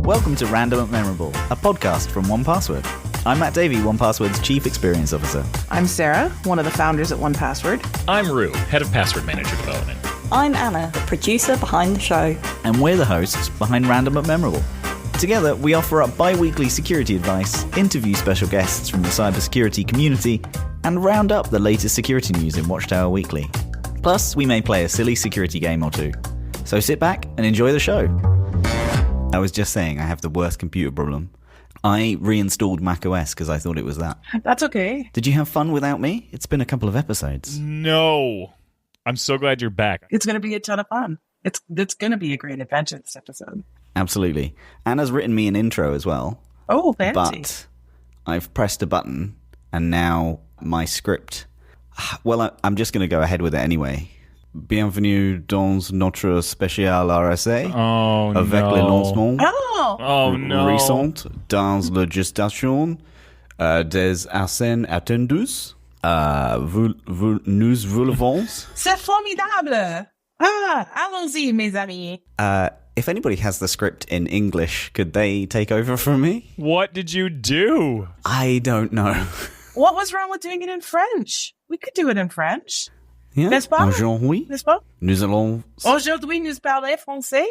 Welcome to Random and Memorable, a podcast from 1Password. I'm Matt Davey, 1Password's Chief Experience Officer. I'm Sarah, one of the founders at 1Password. I'm Rue, Head of Password Manager Development. I'm Anna, the producer behind the show. And we're the hosts behind Random and Memorable. Together, we offer up bi-weekly security advice, interview special guests from the cybersecurity community, and round up the latest security news in Watchtower Weekly. Plus, we may play a silly security game or two. So sit back and enjoy the show. I was just saying I have the worst computer problem. I reinstalled macOS because I thought it was that. That's okay. Did you have fun without me? It's been a couple of episodes. No. I'm so glad you're back. It's going to be a ton of fun. It's going to be a great adventure this episode. Absolutely. Anna's written me an intro as well. Oh, fancy. But I've pressed a button and now my script... Well, I'm just going to go ahead with it anyway. Bienvenue dans notre spécial RSA. Oh, avec no. le lancement no. récent dans la gestation des arsènes attendus. Nous voulons... C'est formidable! Allons-y, mes amis. If anybody has the script in English, could they take over from me? What did you do? I don't know. What was wrong with doing it in French? We could do it in French. Yeah. N'est-ce pas? Aujourd'hui, N'est-ce pas? nous allons... Aujourd'hui, nous parlons français.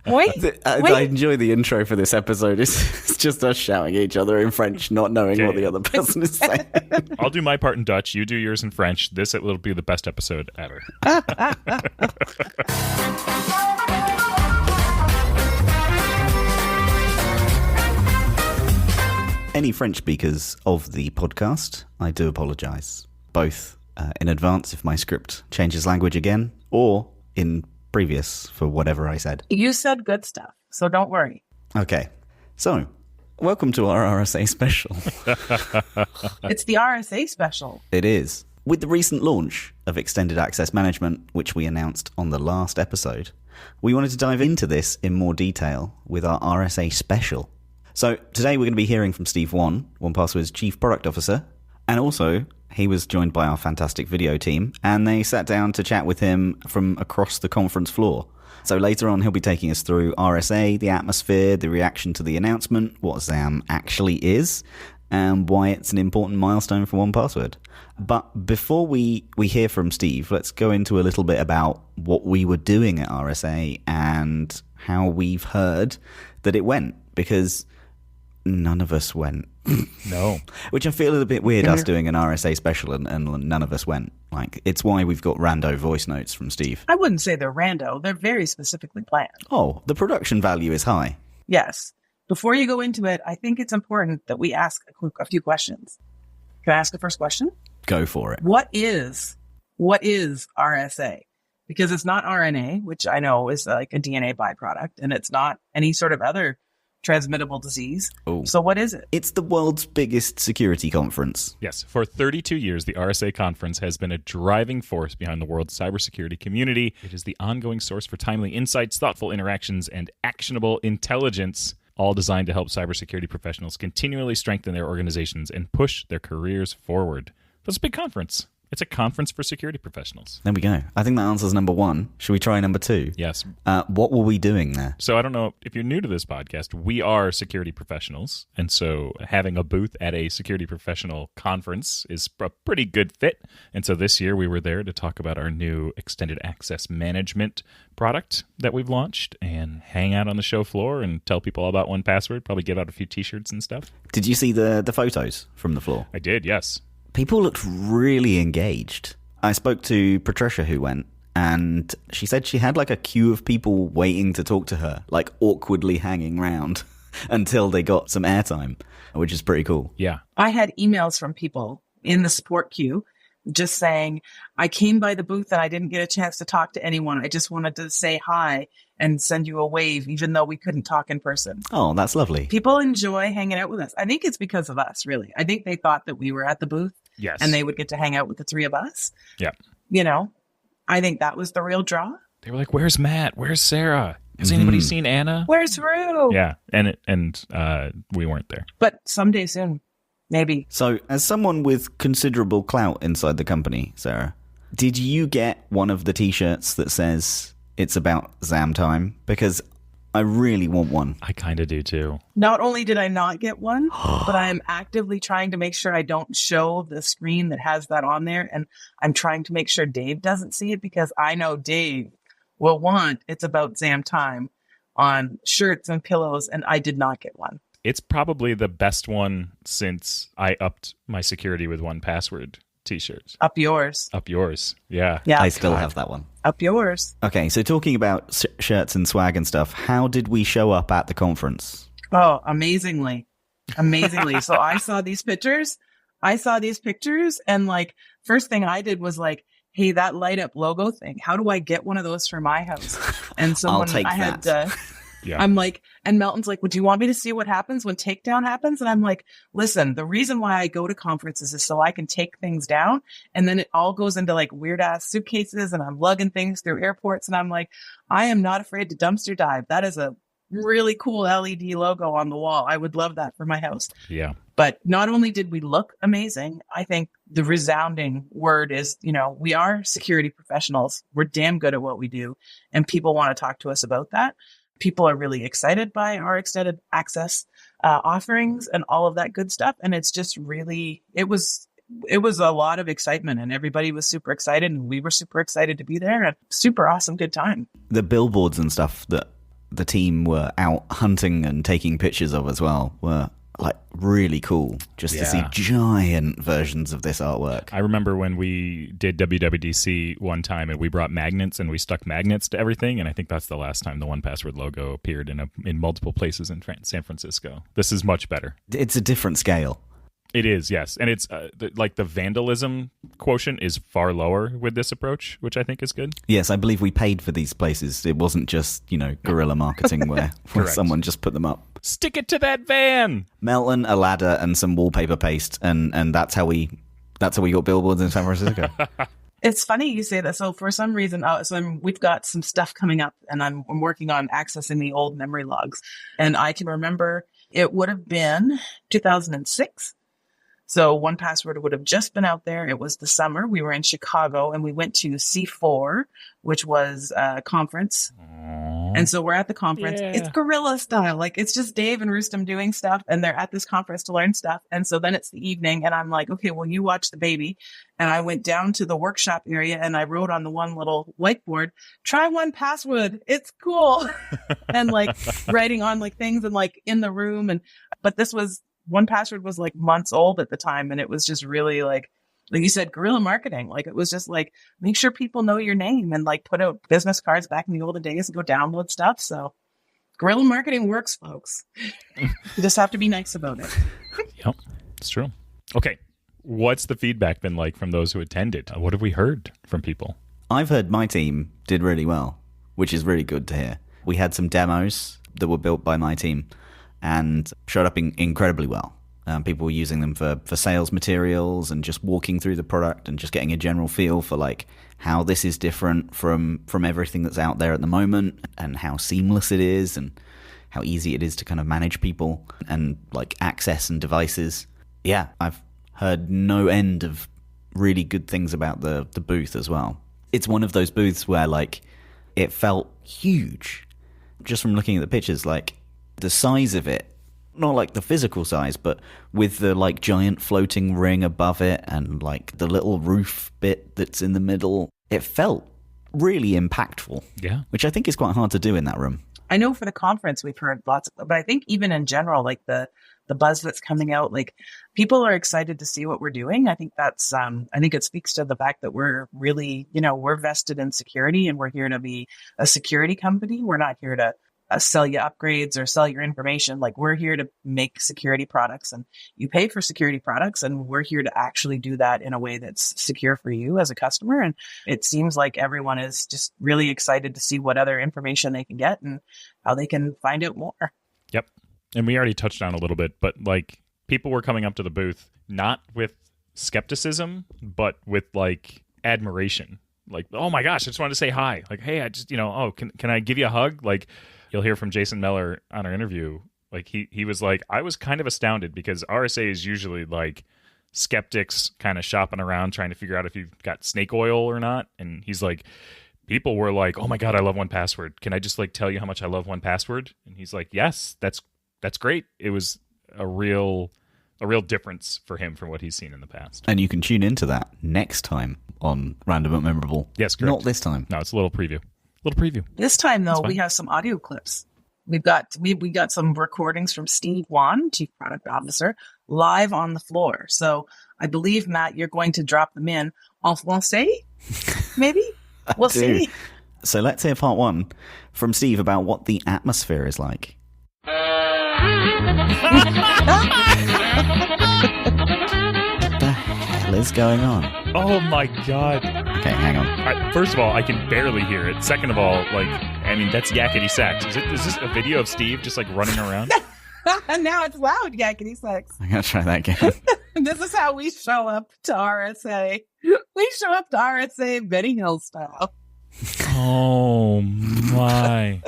Oui? I enjoy the intro for this episode. It's just us shouting at each other in French, not knowing what the other person is saying. I'll do my part in Dutch. You do yours in French. It will be the best episode ever. Any French speakers of the podcast, I do apologise. Both in advance if my script changes language again, or in previous for whatever I said. You said good stuff, so don't worry. Okay, so welcome to our RSA Special. It's the RSA Special. It is. With the recent launch of Extended Access Management, which we announced on the last episode, we wanted to dive into this in more detail with our RSA Special. So today we're going to be hearing from Steve Wan, 1Password's Chief Product Officer, and also he was joined by our fantastic video team, and they sat down to chat with him from across the conference floor. So later on he'll be taking us through RSA, the atmosphere, the reaction to the announcement, what XAMPP actually is, and why it's an important milestone for 1Password. But before we hear from Steve, let's go into a little bit about what we were doing at RSA and how we've heard that it went, because none of us went. No. Which I feel a bit weird, us doing an RSA Special and none of us went. Like, it's why we've got rando voice notes from Steve. I wouldn't say they're rando. They're very specifically planned. Oh, the production value is high. Yes. Before you go into it, I think it's important that we ask a few questions. Can I ask the first question? Go for it. What is RSA? Because it's not RNA, which I know is like a DNA byproduct, and it's not any sort of other transmittable disease. Ooh. So what is it? It's the world's biggest security conference. Yes, for 32 years, the RSA Conference has been a driving force behind the world's cybersecurity community. It is the ongoing source for timely insights, thoughtful interactions, and actionable intelligence, all designed to help cybersecurity professionals continually strengthen their organizations and push their careers forward. That's a big conference. It's a conference for security professionals. There we go. I think that answers number one. Should we try number two? Yes. What were we doing there? So I don't know if you're new to this podcast. We are security professionals. And so having a booth at a security professional conference is a pretty good fit. And so this year we were there to talk about our new extended access management product that we've launched and hang out on the show floor and tell people all about 1Password, probably give out a few t-shirts and stuff. Did you see the photos from the floor? I did, yes. People looked really engaged. I spoke to Patricia who went, and she said she had like a queue of people waiting to talk to her, like awkwardly hanging around until they got some airtime, which is pretty cool. Yeah. I had emails from people in the support queue just saying, I came by the booth and I didn't get a chance to talk to anyone. I just wanted to say hi and send you a wave, even though we couldn't talk in person. Oh, that's lovely. People enjoy hanging out with us. I think it's because of us, really. I think they thought that we were at the booth. Yes. And they would get to hang out with the three of us. Yeah. You know, I think that was the real draw. They were like, where's Matt? Where's Sarah? Has anybody seen Anna? Where's Rue? Yeah. And we weren't there. But someday soon, maybe. So, as someone with considerable clout inside the company, Sarah, did you get one of the t-shirts that says it's about XAMPP time? Because I really want one. I kind of do too. Not only did I not get one, but I am actively trying to make sure I don't show the screen that has that on there. And I'm trying to make sure Dave doesn't see it because I know Dave will want It's About Zam Time on shirts and pillows, and I did not get one. It's probably the best one since I upped my security with 1Password t-shirts. Up yours. Up yours. Yeah. Yeah. I still have that one. Up yours. Okay, so talking about shirts and swag and stuff, how did we show up at the conference? Oh, amazingly. Amazingly. So I saw these pictures. And like, first thing I did was like, hey, that light up logo thing, how do I get one of those for my house? And so I'll when take I had, Yeah. I'm like, and Melton's like, would you want me to see what happens when takedown happens? And I'm like, listen, the reason why I go to conferences is so I can take things down. And then it all goes into like weird ass suitcases and I'm lugging things through airports. And I'm like, I am not afraid to dumpster dive. That is a really cool LED logo on the wall. I would love that for my house. Yeah. But not only did we look amazing, I think the resounding word is, we are security professionals. We're damn good at what we do. And people want to talk to us about that. People are really excited by our extended access offerings and all of that good stuff. And it's just really, it was a lot of excitement and everybody was super excited and we were super excited to be there and super awesome, good time. The billboards and stuff that the team were out hunting and taking pictures of as well were like really cool just to see giant versions of this artwork. I remember when we did WWDC one time and we brought magnets and we stuck magnets to everything. And I think that's the last time the 1Password logo appeared in multiple places in San Francisco. This is much better. It's a different scale. It is, yes. And it's like the vandalism quotient is far lower with this approach, which I think is good. Yes, I believe we paid for these places. It wasn't just, guerrilla marketing where someone just put them up. Stick it to that van. Melton, a ladder, and some wallpaper paste, and that's how we got billboards in San Francisco. It's funny you say that. So for some reason, we've got some stuff coming up and I'm working on accessing the old memory logs. And I can remember it would have been 2006. So 1Password would have just been out there. It was the summer. We were in Chicago and we went to C4, which was a conference. And so we're at the conference. Yeah. It's guerrilla style. Like it's just Dave and Rustam doing stuff and they're at this conference to learn stuff. And so then it's the evening and I'm like, okay, well, you watch the baby. And I went down to the workshop area and I wrote on the one little whiteboard, try 1Password. It's cool. And like writing on like things and like in the room. But this was, 1Password was like months old at the time. And it was just really like you said, guerrilla marketing. Like it was just like, make sure people know your name and like put out business cards back in the olden days and go download stuff. So guerrilla marketing works, folks. You just have to be nice about it. Yep, it's true. Okay. What's the feedback been like from those who attended? What have we heard from people? I've heard my team did really well, which is really good to hear. We had some demos that were built by my team and showed up incredibly well. People were using them for sales materials and just walking through the product and just getting a general feel for like how this is different from everything that's out there at the moment and how seamless it is and how easy it is to kind of manage people and like access and devices. Yeah, I've heard no end of really good things about the booth as well. It's one of those booths where like it felt huge just from looking at the pictures, like the size of it, not like the physical size, but with the like giant floating ring above it and like the little roof bit that's in the middle, it felt really impactful. Yeah. Which I think is quite hard to do in that room. I know for the conference we've heard lots of, but I think even in general, like the buzz that's coming out, like people are excited to see what we're doing. I think that's, I think it speaks to the fact that we're really, we're vested in security and we're here to be a security company. We're not here to sell you upgrades or sell your information. Like we're here to make security products and you pay for security products and we're here to actually do that in a way that's secure for you as a customer. And it seems like everyone is just really excited to see what other information they can get and how they can find out more. Yep. And we already touched on a little bit, but like people were coming up to the booth, not with skepticism, but with like admiration. Like, oh my gosh, I just wanted to say hi. Like, hey, I just, can I give you a hug? Like, you'll hear from Jason Meller on our interview. Like he was like, I was kind of astounded because RSA is usually like skeptics kind of shopping around trying to figure out if you've got snake oil or not. And he's like, people were like, "Oh my God, I love 1Password. Can I just like tell you how much I love 1Password?" And he's like, "Yes, that's great." It was a real difference for him from what he's seen in the past. And you can tune into that next time on Random but Memorable. Yes, correct. Not this time. No, it's a little preview. Little preview. This time, though, we have some audio clips. We got some recordings from Steve Wan, Chief Product Officer, live on the floor. So I believe, Matt, you're going to drop them in en français, maybe? We'll see. So let's hear part one from Steve about what the atmosphere is like. What the hell is going on? Oh my God. Okay, hang on. First of all, I can barely hear it. Second of all, that's yakety sax. Is this a video of Steve just like running around? Now it's loud, yakety sax. I'm going to try that again. This is how we show up to RSA. We show up to RSA Benny Hill style. Oh my.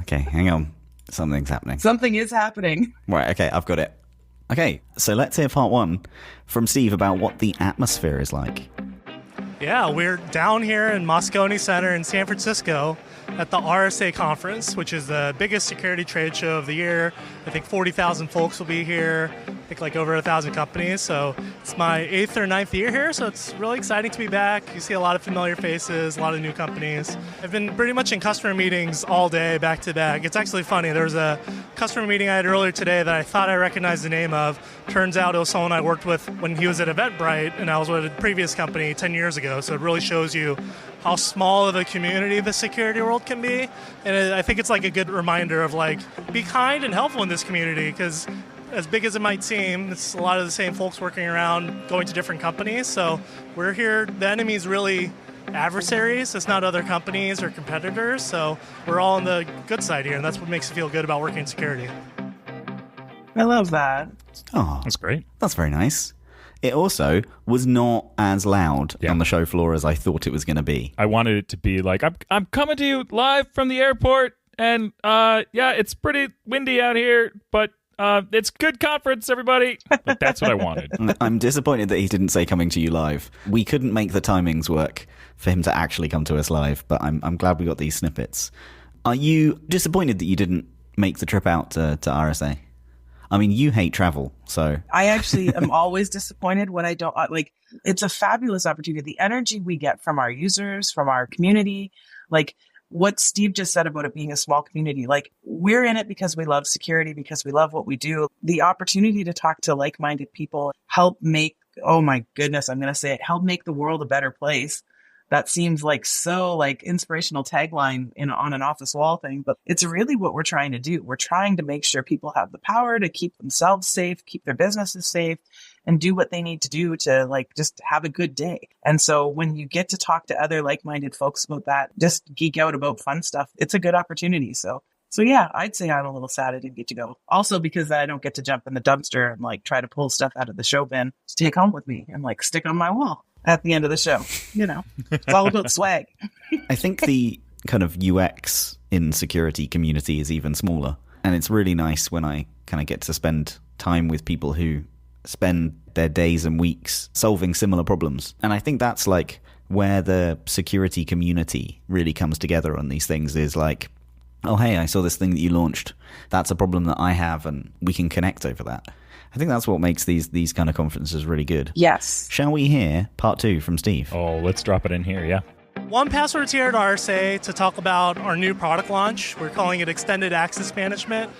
Okay, hang on. Something's happening. Something is happening. Right, okay, I've got it. Okay, so let's hear part one from Steve about what the atmosphere is like. Yeah, we're down here in Moscone Center in San Francisco at the RSA Conference, which is the biggest security trade show of the year. I think 40,000 folks will be here. I think like over 1,000 companies. So it's my 8th or 9th year here, so it's really exciting to be back. You see a lot of familiar faces, a lot of new companies. I've been pretty much in customer meetings all day, back to back. It's actually funny. There was a customer meeting I had earlier today that I thought I recognized the name of. Turns out it was someone I worked with when he was at Eventbrite, and I was with a previous company 10 years ago. So it really shows you how small of a community the security world can be. And I think it's like a good reminder of like, be kind and helpful in this community, because as big as it might seem, it's a lot of the same folks working around, going to different companies. So we're here, the enemy's really adversaries. It's not other companies or competitors. So we're all on the good side here, and that's what makes you feel good about working in security. I love that. Oh, That's great. that's very nice. It also was not as loud on the show floor as I thought it was going to be. I wanted it to be like, I'm coming to you live from the airport, and it's pretty windy out here, but it's good conference, everybody. Like, that's what I wanted. I'm disappointed that he didn't say coming to you live. We couldn't make the timings work for him to actually come to us live, but I'm glad we got these snippets. Are you disappointed that you didn't make the trip out to RSA? I mean, you hate travel, so... I actually am always disappointed when I don't... it's a fabulous opportunity. The energy we get from our users, from our community, like what Steve just said about it being a small community, like we're in it because we love security, because we love what we do. The opportunity to talk to like-minded people, help make... Oh my goodness, I'm going to say it. Help make the world a better place. That seems like so like inspirational tagline on an office wall thing, but it's really what we're trying to do. We're trying to make sure people have the power to keep themselves safe, keep their businesses safe, and do what they need to do to like just have a good day. And so when you get to talk to other like-minded folks about that, just geek out about fun stuff, it's a good opportunity. So yeah, I'd say I'm a little sad I didn't get to go. Also because I don't get to jump in the dumpster and like try to pull stuff out of the show bin to take home with me and like stick on my wall at the end of the show. You know, it's all about swag. I think the kind of UX in security community is even smaller. And it's really nice when I kind of get to spend time with people who spend their days and weeks solving similar problems. And I think that's like where the security community really comes together on these things, is like, oh, hey, I saw this thing that you launched. That's a problem that I have, and we can connect over that. I think that's what makes these kind of conferences really good. Yes. Shall we hear part two from Steve? Oh, let's drop it in here, yeah. 1Password's here at RSA to talk about our new product launch. We're calling it Extended Access Management.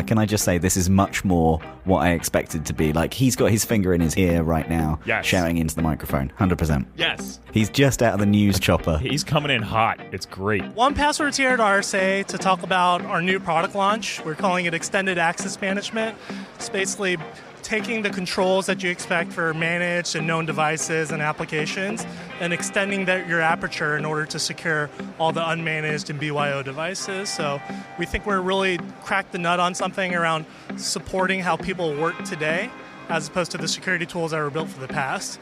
Can I just say, this is much more what I expected to be. Like, he's got his finger in his ear right now, shouting into the microphone, 100%. Yes. He's just out of the news chopper. He's coming in hot. It's great. 1Password's here at RSA to talk about our new product launch. We're calling it Extended Access Management. It's basically taking the controls that you expect for managed and known devices and applications and extending your aperture in order to secure all the unmanaged and BYO devices. So we think we're really cracked the nut on something around supporting how people work today as opposed to the security tools that were built for the past.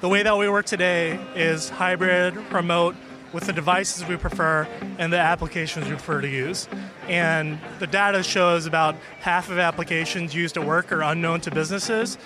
The way that we work today is hybrid, remote, with the devices we prefer and the applications we prefer to use. And the data shows about half of applications used at work are unknown to businesses.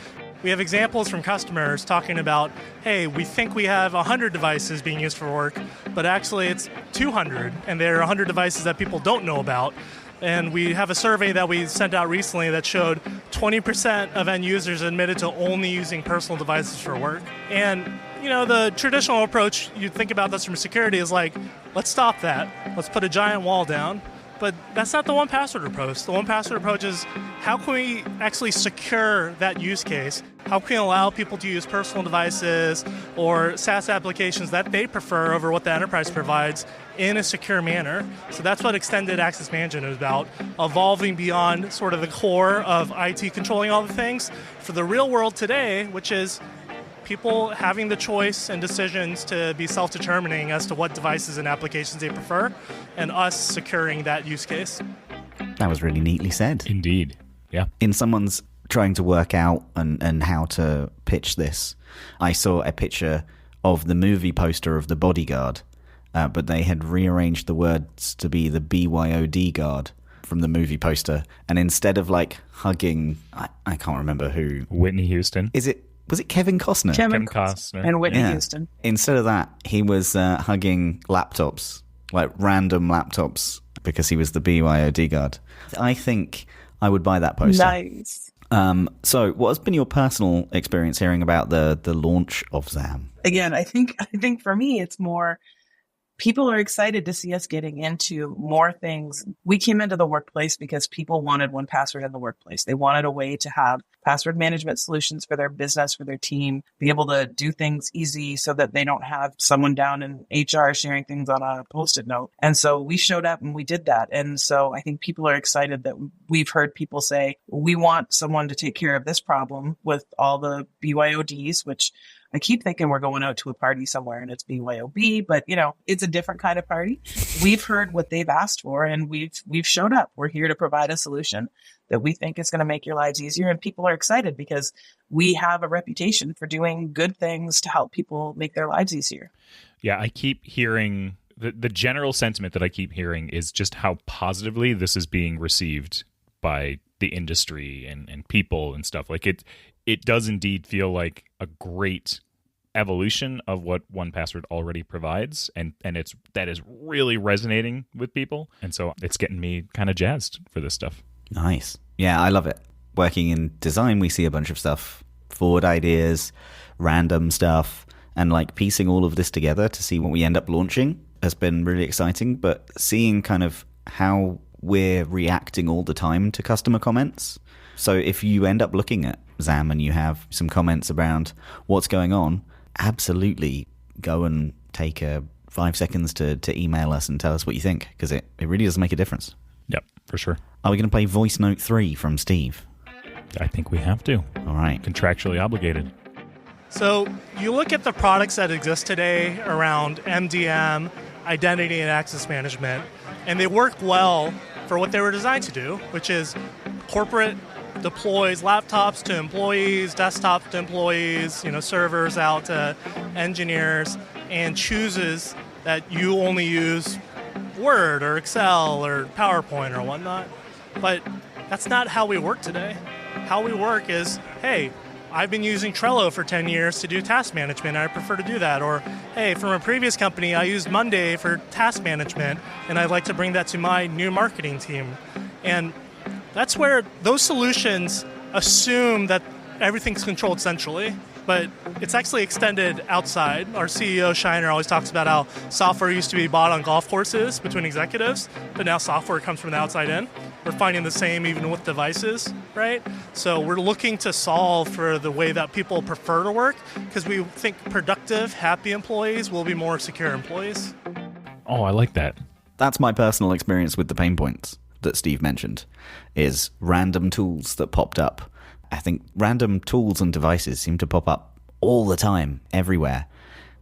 we have examples from customers talking about, hey, we think we have 100 devices being used for work, but actually it's 200, and there are 100 devices that people don't know about. And we have a survey that we sent out recently that showed 20% of end users admitted to only using personal devices for work. And, the traditional approach, you think about this from security, is like, let's stop that. Let's put a giant wall down. But that's not the 1Password approach. The 1Password approach is, how can we actually secure that use case? How can we allow people to use personal devices or SaaS applications that they prefer over what the enterprise provides in a secure manner? So that's what Extended Access Management is about, evolving beyond sort of the core of IT controlling all the things for the real world today, which is people having the choice and decisions to be self-determining as to what devices and applications they prefer, and us securing that use case. That was really neatly said. Indeed. Yeah. In someone's trying to work out and how to pitch this, I saw a picture of the movie poster of The Bodyguard, but they had rearranged the words to be the BYOD guard from the movie poster. And instead of hugging, I can't remember who. Whitney Houston. Was it Kevin Costner? Kevin Costner. And Whitney Houston. Instead of that, he was hugging laptops, random laptops, because he was the BYOD guard. I think I would buy that poster. Nice. So what has been your personal experience hearing about the launch of XAM? Again, I think for me, it's more people are excited to see us getting into more things. We came into the workplace because people wanted 1Password in the workplace. They wanted a way to have password management solutions for their business, for their team, be able to do things easy so that they don't have someone down in HR sharing things on a Post-it note. And so we showed up and we did that. And so I think people are excited that we've heard people say, we want someone to take care of this problem with all the BYODs, which I keep thinking we're going out to a party somewhere and it's BYOB, but it's a different kind of party. We've heard what they've asked for and we've showed up. We're here to provide a solution that we think is going to make your lives easier. And people are excited because we have a reputation for doing good things to help people make their lives easier. Yeah, I keep hearing the general sentiment that I keep hearing is just how positively this is being received by the industry and people and stuff. It does indeed feel like a great evolution of what 1Password already provides, and that is really resonating with people, and so it's getting me kind of jazzed for this stuff. Nice. Yeah, I love it. Working in design, we see a bunch of stuff, forward ideas, random stuff, and piecing all of this together to see what we end up launching has been really exciting, but seeing kind of how we're reacting all the time to customer comments. So if you end up looking at XAM and you have some comments around what's going on, absolutely go and take 5 seconds to email us and tell us what you think, because it really does make a difference. Yep, for sure. Are we going to play voice note 3 from Steve? I think we have to. All right. Contractually obligated. So you look at the products that exist today around MDM, identity and access management, and they work well for what they were designed to do, which is corporate deploys laptops to employees, desktops to employees, servers out to engineers, and chooses that you only use Word or Excel or PowerPoint or whatnot. But that's not how we work today. How we work is, hey, I've been using Trello for 10 years to do task management, and I prefer to do that. Or, hey, from a previous company, I used Monday for task management, and I'd like to bring that to my new marketing team. And that's where those solutions assume that everything's controlled centrally, but it's actually extended outside. Our CEO, Shiner, always talks about how software used to be bought on golf courses between executives, but now software comes from the outside in. We're finding the same even with devices, right? So we're looking to solve for the way that people prefer to work, because we think productive, happy employees will be more secure employees. Oh, I like that. That's my personal experience with the pain points that Steve mentioned, is random tools that popped up. I think random tools and devices seem to pop up all the time, everywhere.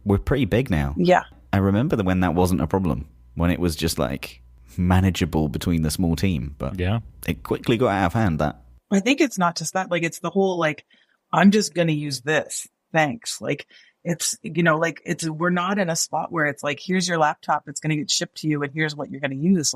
We're pretty big now. Yeah. I remember when that wasn't a problem, when it was just manageable between the small team, but yeah, it quickly got out of hand. That I think it's not just that, it's the whole, I'm just going to use this. Thanks. It's, we're not in a spot where it's here's your laptop. It's going to get shipped to you and here's what you're going to use.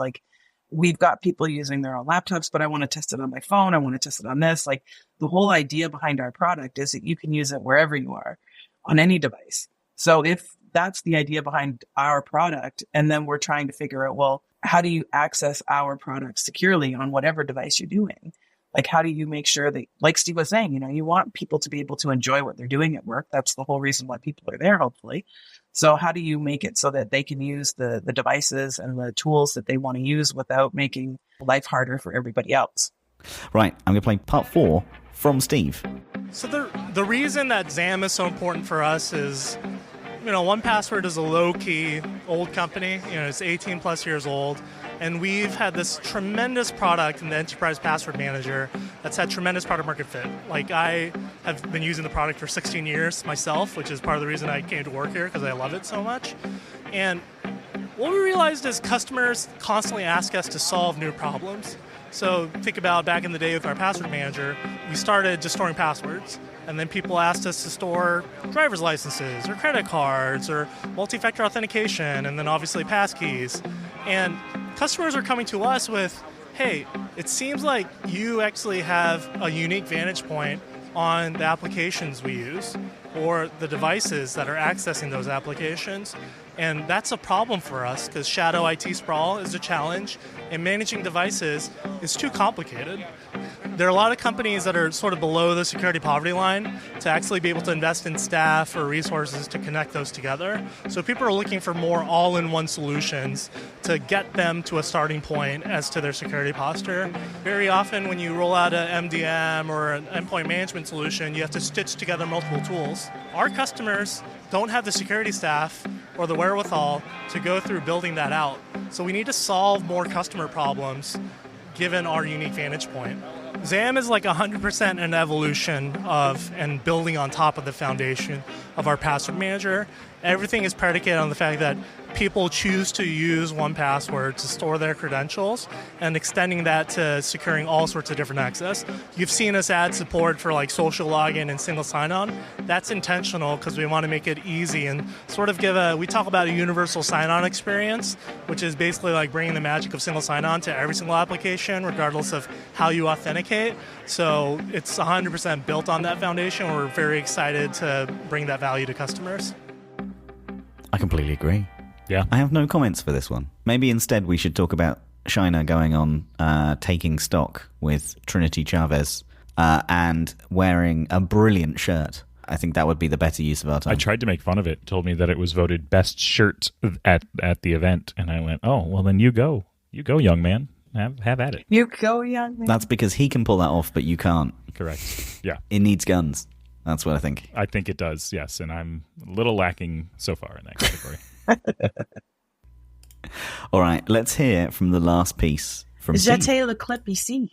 we've got people using their own laptops, but I want to test it on my phone. I want to test it on this. Like, the whole idea behind our product is that you can use it wherever you are on any device. So if that's the idea behind our product, and then we're trying to figure out, well, how do you access our product securely on whatever device you're doing? Like, how do you make sure that, like Steve was saying, you want people to be able to enjoy what they're doing at work. That's the whole reason why people are there, hopefully. So how do you make it so that they can use the devices and the tools that they want to use without making life harder for everybody else? Right, I'm going to play part 4 from Steve. So the reason that XAM is so important for us is, 1Password is a low-key old company. It's 18 plus years old. And we've had this tremendous product in the Enterprise Password Manager that's had tremendous product market fit. Like, I have been using the product for 16 years myself, which is part of the reason I came to work here, because I love it so much. And what we realized is customers constantly ask us to solve new problems. So think about back in the day with our password manager, we started just storing passwords. And then people asked us to store driver's licenses or credit cards or multi-factor authentication, and then obviously passkeys. And customers are coming to us with, hey, it seems like you actually have a unique vantage point on the applications we use or the devices that are accessing those applications. And that's a problem for us because shadow IT sprawl is a challenge, and managing devices is too complicated. There are a lot of companies that are sort of below the security poverty line to actually be able to invest in staff or resources to connect those together. So people are looking for more all-in-one solutions to get them to a starting point as to their security posture. Very often when you roll out an MDM or an endpoint management solution, you have to stitch together multiple tools. Our customers don't have the security staff or the wherewithal to go through building that out. So we need to solve more customer problems given our unique vantage point. XAM is like 100% an evolution of and building on top of the foundation of our password manager. Everything is predicated on the fact that people choose to use 1Password to store their credentials and extending that to securing all sorts of different access. You've seen us add support for like social login and single sign-on. That's intentional because we want to make it easy and sort of we talk about a universal sign-on experience, which is basically like bringing the magic of single sign-on to every single application, regardless of how you authenticate. So it's 100% built on that foundation. We're very excited to bring that value to customers. I completely agree. Yeah. I have no comments for this one. Maybe instead we should talk about Shiner going on taking stock with Trinity Chavez and wearing a brilliant shirt. I think that would be the better use of our time. I tried to make fun of it, told me that it was voted best shirt at the event, and I went, oh, well then you go. You go, young man. Have at it. You go, young man. That's because he can pull that off, but you can't. Correct. Yeah. It needs guns. That's what I think. I think it does, yes, and I'm a little lacking so far in that category. All right, let's hear from the last piece from Steve. Jetez le clip ici.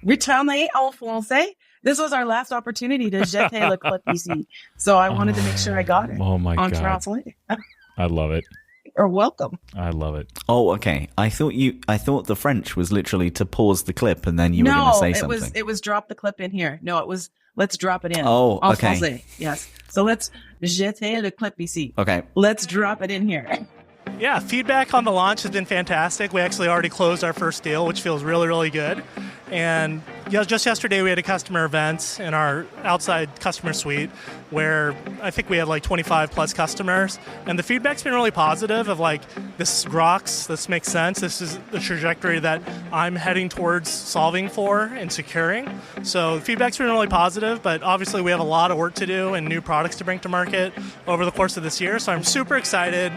Retournez en français. This was our last opportunity to jeter le clip ici. So I wanted to make sure I got it. Oh my en God. français. I love it. Or welcome. I love it. Oh, okay. I thought the French was literally to pause the clip and then you were going to say something. No, it was drop the clip in here. No, it was let's drop it in. Oh, en okay. français. Yes. So let's jeter le clip ici. Okay. Let's drop it in here. Yeah, feedback on the launch has been fantastic. We actually already closed our first deal, which feels really, really good. And just yesterday we had a customer event in our outside customer suite where I think we had like 25 plus customers. And the feedback's been really positive of like, this rocks, this makes sense. This is the trajectory that I'm heading towards solving for and securing. So the feedback's been really positive, but obviously we have a lot of work to do and new products to bring to market over the course of this year. So I'm super excited.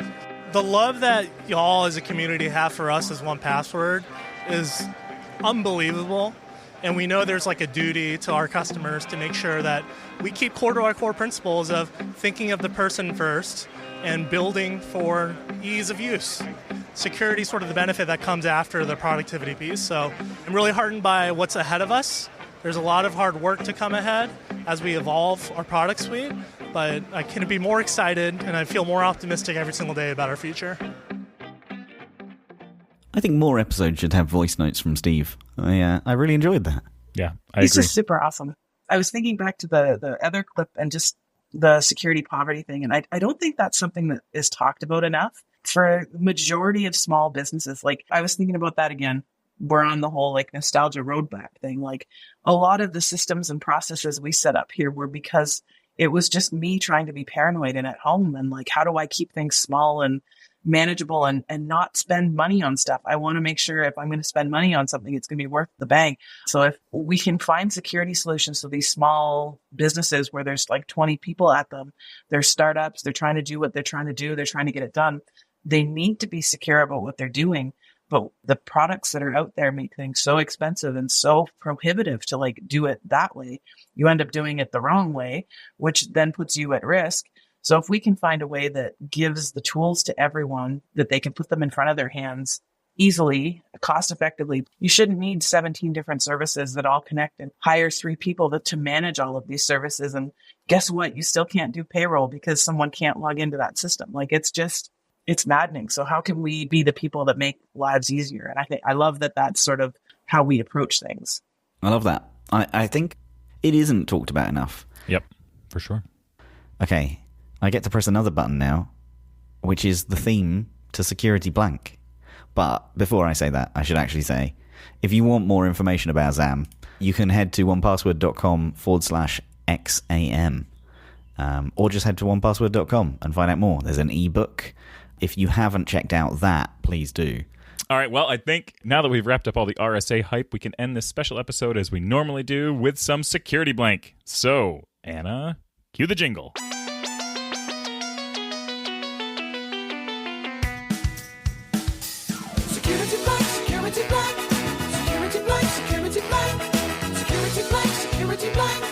The love that y'all as a community have for us as 1Password is unbelievable. And we know there's like a duty to our customers to make sure that we keep core to our core principles of thinking of the person first and building for ease of use. Security is sort of the benefit that comes after the productivity piece. So I'm really heartened by what's ahead of us. There's a lot of hard work to come ahead as we evolve our product suite, but I couldn't be more excited and I feel more optimistic every single day about our future. I think more episodes should have voice notes from Steve. I really enjoyed that. Yeah, I He's agree. just super awesome. I was thinking back to the other clip and just the security poverty thing, and I don't think that's something that is talked about enough. for the majority of small businesses, like I was thinking about that again. We're on the whole like nostalgia roadmap thing. Like a lot of the systems and processes we set up here were because it was just me trying to be paranoid and at home. And like, how do I keep things small and manageable and not spend money on stuff? I want to make sure if I'm going to spend money on something, it's going to be worth the bang. So if we can find security solutions to these small businesses where there's like 20 people at them, they're startups, they're trying to do what they're trying to do, they're trying to get it done. They need to be secure about what they're doing. But the products that are out there make things so expensive and so prohibitive to like do it that way. You end up doing it the wrong way, which then puts you at risk. So if we can find a way that gives the tools to everyone, that they can put them in front of their hands easily, cost effectively, you shouldn't need 17 different services that all connect and hires 3 people to manage all of these services. And guess what? You still can't do payroll because someone can't log into that system. Like it's maddening. So how can we be the people that make lives easier? And I love that that's sort of how we approach things. I love that. I think it isn't talked about enough. Yep, for sure. Okay, I get to press another button now, which is the theme to Security Blank. But before I say that, I should actually say, if you want more information about XAM, you can head to onepassword.com/XAM. Or just head to onepassword.com and find out more. There's an ebook. If you haven't checked out that, please do. All right, well, I think now that we've wrapped up all the RSA hype, we can end this special episode as we normally do with some Security Blank. So, Anna, cue the jingle. Security Blank, Security Blank, Security Blank, Security Blank, Security Blank, Security Blank.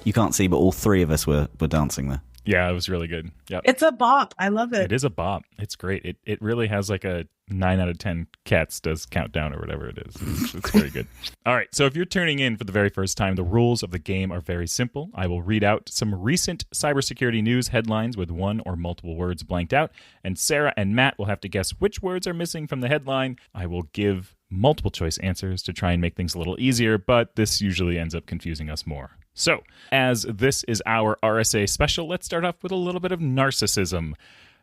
You can't see, but all 3 of us were dancing there. Yeah, it was really good. Yep. It's a bop. I love it. It is a bop. It's great. It really has like a 9 out of 10 cats does countdown or whatever it is. It's very good. All right. So if you're tuning in for the very first time, the rules of the game are very simple. I will read out some recent cybersecurity news headlines with one or multiple words blanked out, and Sarah and Matt will have to guess which words are missing from the headline. I will give multiple choice answers to try and make things a little easier, but this usually ends up confusing us more. So, as this is our RSA special, let's start off with a little bit of narcissism.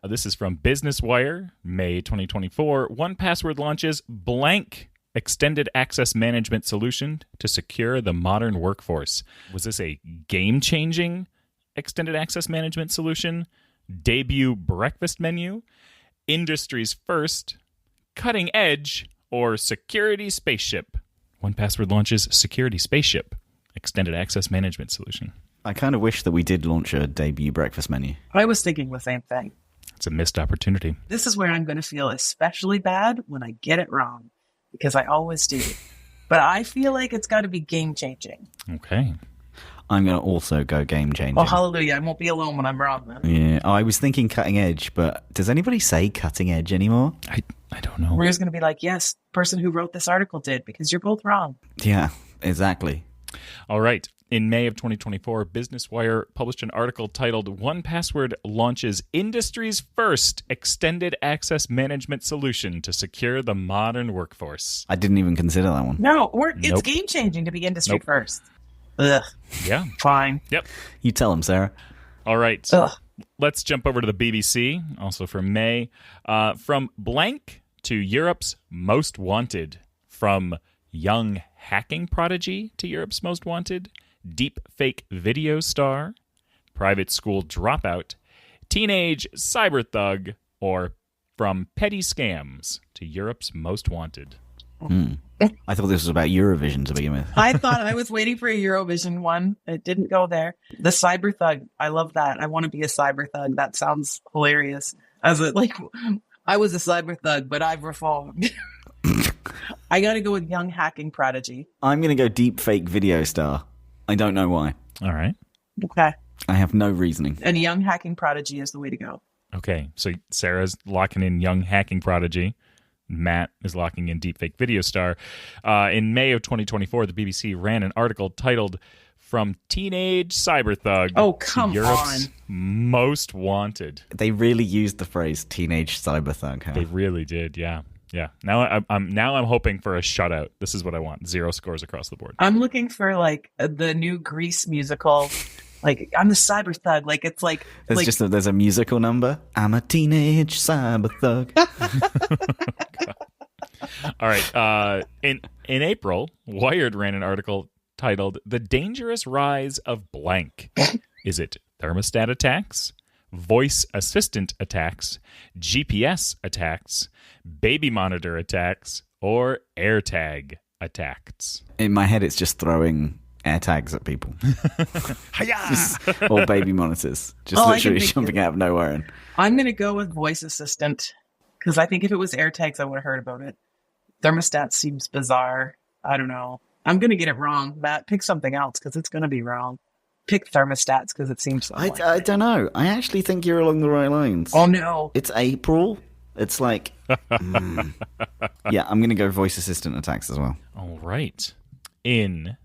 This is from Business Wire, May 2024. 1Password launches blank extended access management solution to secure the modern workforce. Was this a game-changing extended access management solution? Debut breakfast menu? Industry's first? Cutting edge? Or security spaceship? 1Password launches security spaceship extended access management solution. I kind of wish that we did launch a debut breakfast menu. I was thinking the same thing. It's a missed opportunity. This is where I'm going to feel especially bad when I get it wrong, because I always do. But I feel like it's got to be game-changing. Okay. I'm going to also go game-changing. Well, hallelujah. I won't be alone when I'm wrong, then. Yeah, I was thinking cutting edge, but does anybody say cutting edge anymore? I don't know. We're just going to be like, yes, person who wrote this article did, because you're both wrong. Yeah, exactly. All right. In May of 2024, Business Wire published an article titled 1Password launches industry's first extended access management solution to secure the modern workforce. I didn't even consider that one. No, it's Nope. game-changing to be industry Nope. first. Ugh, Yeah. fine. Yep. You tell them, Sarah. All right. Ugh. Let's jump over to the BBC, also from May. From blank to Europe's most wanted. From young hacking prodigy to Europe's most wanted. Deep fake video star. Private school dropout. Teenage cyber thug. Or from petty scams to Europe's most wanted. I thought this was about Eurovision to begin with. I thought I was waiting for a Eurovision one. It didn't go there. The cyber thug. I love that. I want to be a cyber thug. That sounds hilarious. I was a cyber thug, but I've reformed. I got to go with young hacking prodigy. I'm going to go deep fake video star. I don't know why. All right. Okay. I have no reasoning. And young hacking prodigy is the way to go. Okay. So Sarah's locking in young hacking prodigy. Matt is locking in deepfake video star. In May of 2024, the BBC ran an article titled "From Teenage Cyber Thug Oh, come to Europe's on. Most Wanted." They really used the phrase teenage cyber thug. Huh? They really did, yeah. Yeah. Now I'm hoping for a shutout. This is what I want. 0 scores across the board. I'm looking for like the new Grease musical Like, I'm the cyber thug. Like, it's like... There's a musical number. I'm a teenage cyber thug. All right. In April, Wired ran an article titled "The Dangerous Rise of Blank." Is it thermostat attacks, voice assistant attacks, GPS attacks, baby monitor attacks, or AirTag attacks? In my head, it's just throwing AirTags at people. Or baby monitors. Just literally jumping out of nowhere. And I'm going to go with voice assistant because I think if it was AirTags, I would have heard about it. Thermostat seems bizarre. I don't know. I'm going to get it wrong. Matt, pick something else because it's going to be wrong. Pick thermostats because it seems so. I don't know. I actually think you're along the right lines. Oh, no. It's April. It's like... Yeah, I'm going to go voice assistant attacks as well. All right. In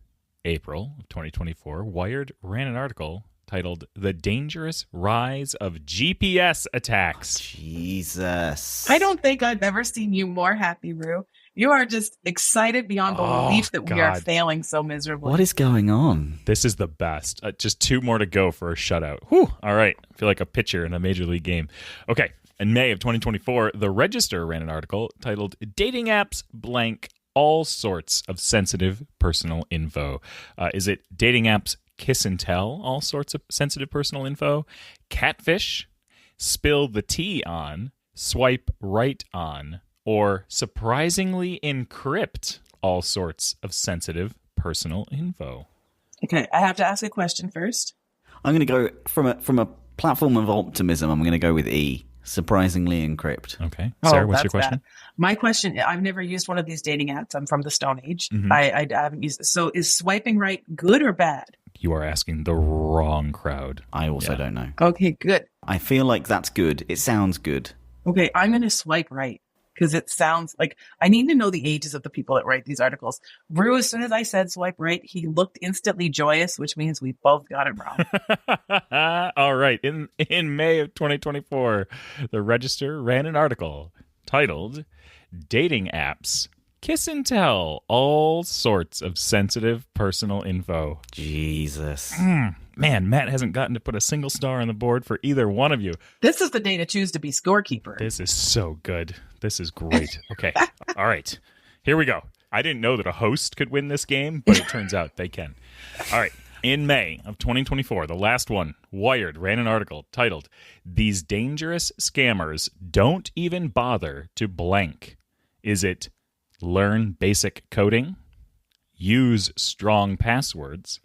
April of 2024, Wired ran an article titled "The Dangerous Rise of GPS Attacks." Jesus. I don't think I've ever seen you more happy, Rue. You are just excited beyond belief that we are failing so miserably. What is going on? This is the best. Just 2 more to go for a shutout. Whew. All right. I feel like a pitcher in a major league game. Okay. In May of 2024, The Register ran an article titled "Dating Apps Blank All Sorts of Sensitive Personal Info." Is it dating apps kiss and tell all sorts of sensitive personal info, catfish, spill the tea on, swipe right on, or surprisingly encrypt all sorts of sensitive personal info? Okay, I have to ask a question first. I'm going to go from a platform of optimism. I'm going to go with E. Surprisingly encrypt. Okay. Sarah, what's your that's question? bad. My question, I've never used one of these dating apps. I'm from the Stone Age. Mhm. I haven't used it. So is swiping right good or bad? You are asking the wrong crowd. I also don't know. Okay, good. I feel like that's good. It sounds good. Okay, I'm going to swipe right because it sounds like I need to know the ages of the people that write these articles. Rue, as soon as I said swipe right, he looked instantly joyous, which means we both got it wrong. All right. In May of 2024, The Register ran an article titled "Dating Apps Kiss and Tell All Sorts of Sensitive Personal Info." Jesus. Man, Matt hasn't gotten to put a single star on the board for either one of you. This is the day to choose to be scorekeeper. This is so good. This is great. Okay. All right. Here we go. I didn't know that a host could win this game, but it turns out they can. All right. In May of 2024, the last one, Wired ran an article titled "These Dangerous Scammers Don't Even Bother to Blank." Is it learn basic coding, use strong passwords,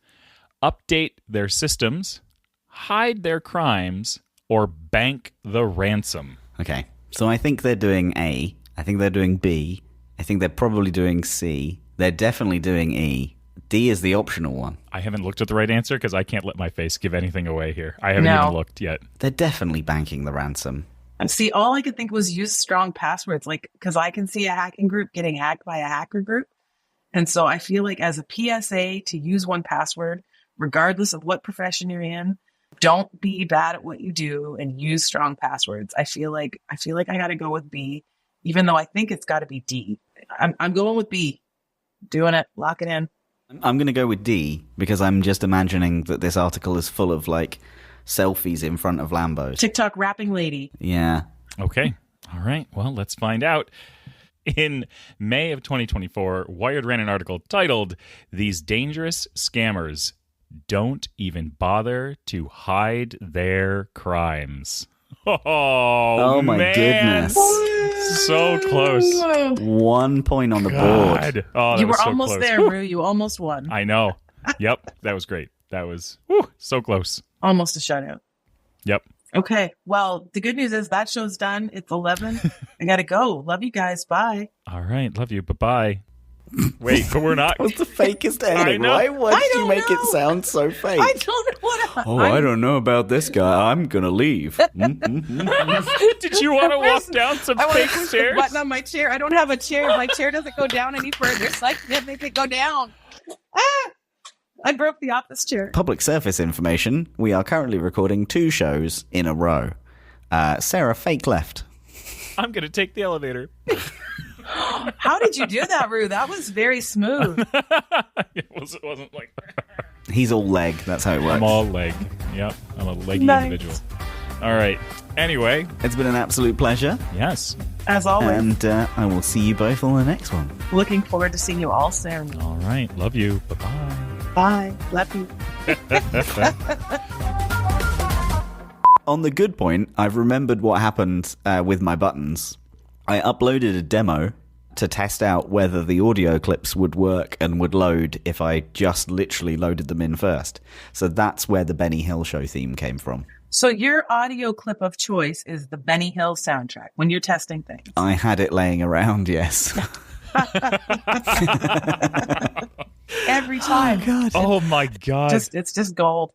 update their systems, hide their crimes, or bank the ransom? Okay. So I think they're doing A. I think they're doing B. I think they're probably doing C. They're definitely doing E. D is the optional one. I haven't looked at the right answer because I can't let my face give anything away here. I haven't No. even looked yet. They're definitely banking the ransom. And see, all I could think was use strong passwords, like, because I can see a hacking group getting hacked by a hacker group. And so I feel like as a PSA to use 1Password, regardless of what profession you're in, don't be bad at what you do and use strong passwords. I feel like I got to go with B, even though I think it's got to be D. I'm going with B. Doing it. Lock it in. I'm going to go with D because I'm just imagining that this article is full of like selfies in front of Lambos. TikTok rapping lady. Yeah. Okay. All right. Well, let's find out. In May of 2024, Wired ran an article titled "These Dangerous Scammers Don't Even Bother to Hide Their Crimes." Oh my man. goodness. So close. 1 point on the board. God. Oh, that You was were so almost close. there, Whew. Rue. You almost won. I know. Yep. That was great. That was so close. Almost a shutout. Yep. Okay. Well, the good news is that show's done. It's 11. I got to go. Love you guys. Bye. All right. Love you. Bye-bye. Wait, but we're not. That was the fakest ending, know. right? Why I did you don't make know. it sound so fake? I don't know what I don't know about this guy. I'm going to leave. Did you want to walk down some I want fake to push the stairs? button on my chair. I don't have a chair. My chair doesn't go down any further, so I can't make it go down. Ah! I broke the office chair. Public service information. We are currently recording 2 shows in a row. Sarah fake left. I'm going to take the elevator. How did you do that, Rue? That was very smooth. It wasn't like that. He's all leg. That's how it works. I'm all leg. Yep, I'm a leggy Nice. individual. All right. Anyway, It's been an absolute pleasure. yes. As always, And I will see you both on the next one. looking forward to seeing you all soon. All right. Love you. Bye-bye. Bye. Love you. On the good point, I've remembered what happened with my buttons. I uploaded a demo to test out whether the audio clips would work and would load if I just literally loaded them in first. So that's where the Benny Hill Show theme came from. So your audio clip of choice is the Benny Hill soundtrack when you're testing things. I had it laying around, yes. Every time. God. Oh, my God. It's just gold.